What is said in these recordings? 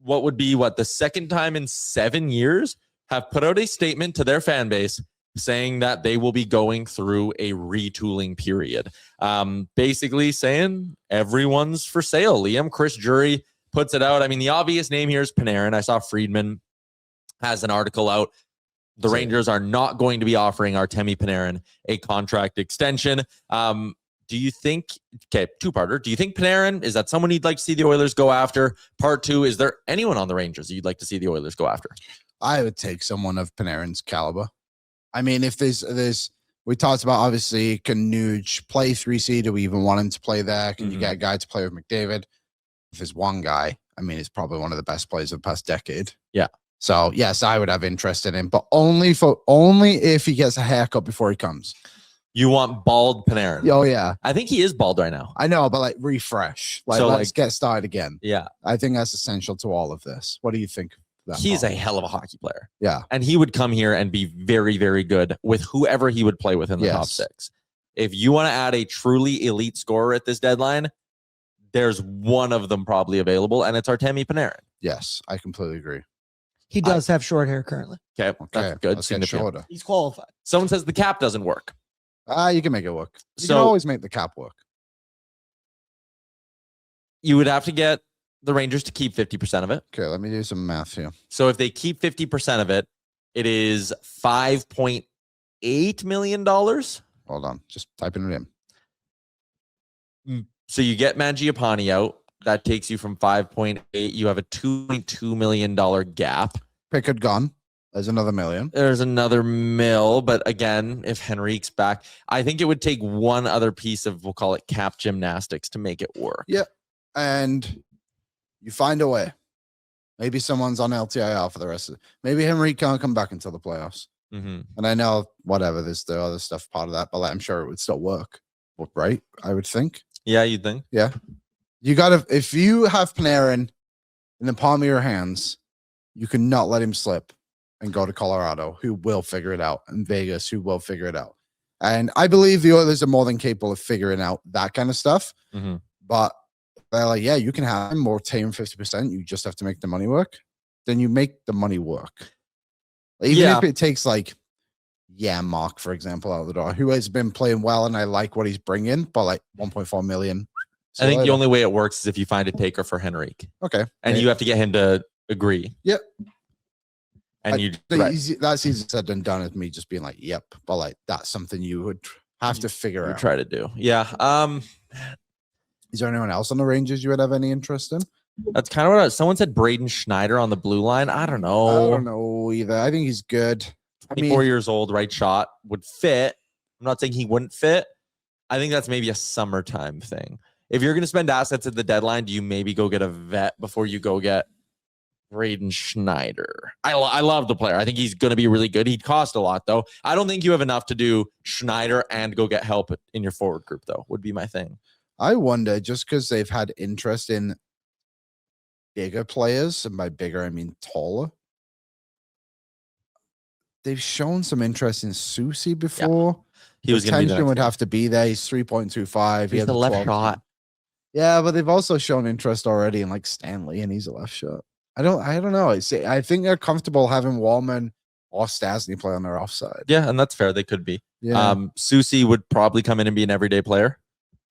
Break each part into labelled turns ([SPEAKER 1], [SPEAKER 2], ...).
[SPEAKER 1] what would be the second time in 7 years, have put out a statement to their fan base saying that they will be going through a retooling period. Basically saying everyone's for sale. Liam, Chris Jury puts it out. I mean, the obvious name here is Panarin. I saw Friedman has an article out. The Rangers are not going to be offering Artemi Panarin a contract extension. Do you think, two-parter, do you think Panarin, is that someone you'd like to see the Oilers go after? Part two, is there anyone on the Rangers you'd like to see the Oilers go after?
[SPEAKER 2] I would take someone of Panarin's caliber. I mean, if there's we talked about, obviously, can Nuge play 3C? Do we even want him to play there? Can you get a guy to play with McDavid? If there's one guy, I mean, he's probably one of the best players of the past decade.
[SPEAKER 1] Yeah.
[SPEAKER 2] So, yes, I would have interest in him, but only if he gets a haircut before he comes.
[SPEAKER 1] You want bald Panarin?
[SPEAKER 2] Oh, yeah.
[SPEAKER 1] I think he is bald right now.
[SPEAKER 2] I know, but refresh. Let's get started again.
[SPEAKER 1] Yeah.
[SPEAKER 2] I think that's essential to all of this. What do you think?
[SPEAKER 1] He's a hell of a hockey player.
[SPEAKER 2] Yeah.
[SPEAKER 1] And he would come here and be very, very good with whoever he would play with in the top six. If you want to add a truly elite scorer at this deadline, there's one of them probably available, and it's Artemi Panarin.
[SPEAKER 2] Yes, I completely agree.
[SPEAKER 3] He does have short hair currently.
[SPEAKER 1] Okay, that's good.
[SPEAKER 2] Let's get shorter.
[SPEAKER 3] He's qualified.
[SPEAKER 1] Someone says the cap doesn't work.
[SPEAKER 2] You can make it work. You can always make the cap work.
[SPEAKER 1] You would have to get the Rangers to keep 50% of it.
[SPEAKER 2] Okay, let me do some math here.
[SPEAKER 1] So if they keep 50% of it, it is $5.8 million.
[SPEAKER 2] Hold on, just typing it
[SPEAKER 1] in. So you get Mangiapane out. That takes you from 5.8. You have a $2.2 million gap.
[SPEAKER 2] Pickard gone. There's another million.
[SPEAKER 1] There's another mil. But again, if Henrique's back, I think it would take one other piece of, we'll call it cap gymnastics, to make it work.
[SPEAKER 2] Yeah. And you find a way. Maybe someone's on LTIR for the rest of it. Maybe Henrique can't come back until the playoffs.
[SPEAKER 1] Mm-hmm.
[SPEAKER 2] And I know, whatever, there's the other stuff part of that, but I'm sure it would still work. Right? I would think.
[SPEAKER 1] Yeah, you'd think.
[SPEAKER 2] Yeah. You gotta, if you have Panarin in the palm of your hands, you cannot let him slip and go to Colorado, who will figure it out, and Vegas, who will figure it out. And I believe the Oilers are more than capable of figuring out that kind of stuff.
[SPEAKER 1] Mm-hmm.
[SPEAKER 2] But they're like, yeah, you can have him more tame 50%. You just have to make the money work. Then you make the money work. Even if it takes Mark, for example, out the door, who has been playing well, and I like what he's bringing, but 1.4 million.
[SPEAKER 1] I think the only way it works is if you find a taker for Henrique.
[SPEAKER 2] Okay.
[SPEAKER 1] And you have to get him to agree.
[SPEAKER 2] Yep.
[SPEAKER 1] And
[SPEAKER 2] that's easier said than done, as me just being like, yep. But that's something you would have to figure out.
[SPEAKER 1] Try to do. Yeah.
[SPEAKER 2] Is there anyone else on the Rangers you would have any interest in?
[SPEAKER 1] That's kind of what someone said. Braden Schneider on the blue line. I don't know.
[SPEAKER 2] I don't know either. I think he's good.
[SPEAKER 1] 24 years old, right shot, would fit. I'm not saying he wouldn't fit. I think that's maybe a summertime thing. If you're going to spend assets at the deadline, do you maybe go get a vet before you go get Braden Schneider? I love the player. I think he's going to be really good. He'd cost a lot, though. I don't think you have enough to do Schneider and go get help in your forward group, though, would be my thing.
[SPEAKER 2] I wonder, just because they've had interest in bigger players, and by bigger, I mean taller. They've shown some interest in Susie before.
[SPEAKER 1] Yeah. He was going to
[SPEAKER 2] would have to be there. He's 3.25.
[SPEAKER 1] He's the left shot.
[SPEAKER 2] Yeah, but they've also shown interest already in Stanley, and he's a left shot. I don't know. I think they're comfortable having Wallman or Stasny play on their offside.
[SPEAKER 1] Yeah, and that's fair. They could be.
[SPEAKER 2] Yeah.
[SPEAKER 1] Susie would probably come in and be an everyday player.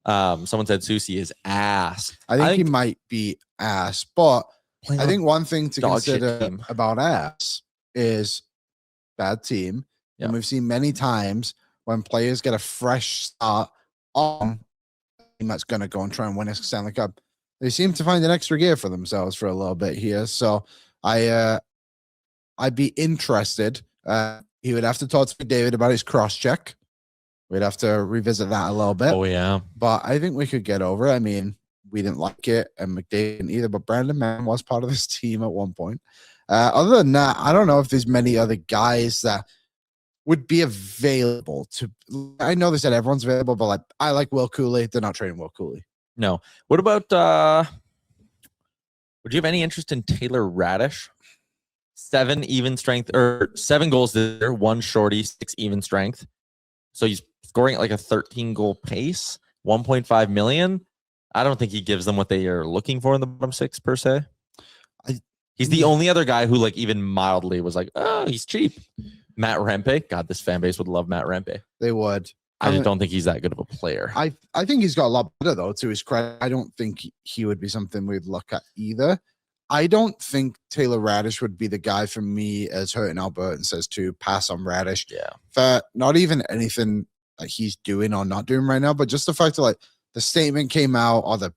[SPEAKER 1] Someone said Susie is ass.
[SPEAKER 2] I think he might be ass, but I think one thing to consider about ass is bad team. Yep. And we've seen many times when players get a fresh start on a team that's going to go and try and win a Stanley Cup, they seem to find an extra gear for themselves for a little bit here. So I'd be interested. He would have to talk to McDavid about his cross check. We'd have to revisit that a little bit.
[SPEAKER 1] Oh, yeah.
[SPEAKER 2] But I think we could get over it. I mean, we didn't like it, and McDavid didn't either, but Brandon Mann was part of this team at one point. Other than that, I don't know if there's many other guys that would be available to. I know they said everyone's available, but I like Will Cooley. They're not trading Will Cooley.
[SPEAKER 1] No. What about would you have any interest in Taylor Raddysh? 7 even strength, or 7 goals this year, 1 shorty, 6 even strength. So he's scoring at a 13-goal pace, 1.5 million. I don't think he gives them what they are looking for in the bottom 6 per se. He's the only other guy who like even mildly was like, oh, he's cheap. Matt Rempe. God, this fan base would love Matt Rempe.
[SPEAKER 2] They would.
[SPEAKER 1] I just don't think he's that good of a player.
[SPEAKER 2] I think he's got a lot better, though, to his credit. I don't think he would be something we'd look at either. I don't think Taylor Raddysh would be the guy for me, as Hurting Albertan says, to pass on Raddysh.
[SPEAKER 1] Yeah.
[SPEAKER 2] For not even anything that he's doing or not doing right now, but just the fact that like the statement came out, or the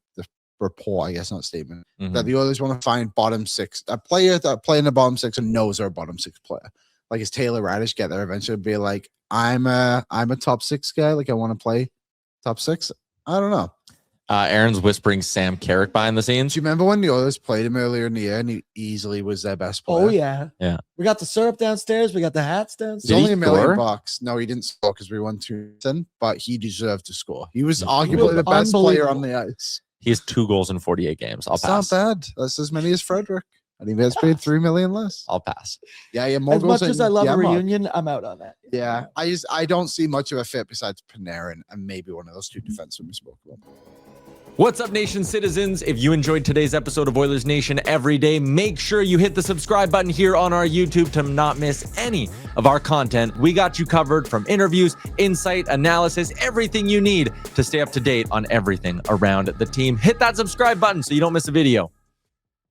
[SPEAKER 2] report, I guess, not statement, that the Oilers want to find bottom six, a player that play in the bottom six and knows they're a bottom six player. Like, is Taylor Raddysh get there eventually? Be like, I'm a top six guy. Like, I want to play top six. I don't know.
[SPEAKER 1] Aaron's whispering Sam Carrick behind the scenes.
[SPEAKER 2] Do you remember when the Oilers played him earlier in the year and he easily was their best player?
[SPEAKER 3] Oh, yeah.
[SPEAKER 1] Yeah.
[SPEAKER 3] We got the syrup downstairs. We got the hats downstairs.
[SPEAKER 2] It's only $1 million.
[SPEAKER 1] score?
[SPEAKER 2] No, he didn't score because we won 2-0, but he deserved to score. He was arguably the best player on the ice.
[SPEAKER 1] He has 2 goals in 48 games. I'll
[SPEAKER 2] It's
[SPEAKER 1] pass.
[SPEAKER 2] not bad. That's as many as Frederick. And he gets paid $3 million less.
[SPEAKER 1] I'll pass.
[SPEAKER 2] Yeah, more
[SPEAKER 3] As
[SPEAKER 2] goals
[SPEAKER 3] much as
[SPEAKER 2] than
[SPEAKER 3] I love a
[SPEAKER 2] Yanmark.
[SPEAKER 3] reunion, I'm out on that.
[SPEAKER 2] Yeah, I don't see much of a fit besides Panarin and maybe one of those 2 defensemen we spoke about.
[SPEAKER 1] What's up, Nation citizens? If you enjoyed today's episode of Oilers Nation Everyday, make sure you hit the subscribe button here on our YouTube to not miss any of our content. We got you covered, from interviews, insight, analysis, everything you need to stay up to date on everything around the team. Hit that subscribe button so you don't miss a video.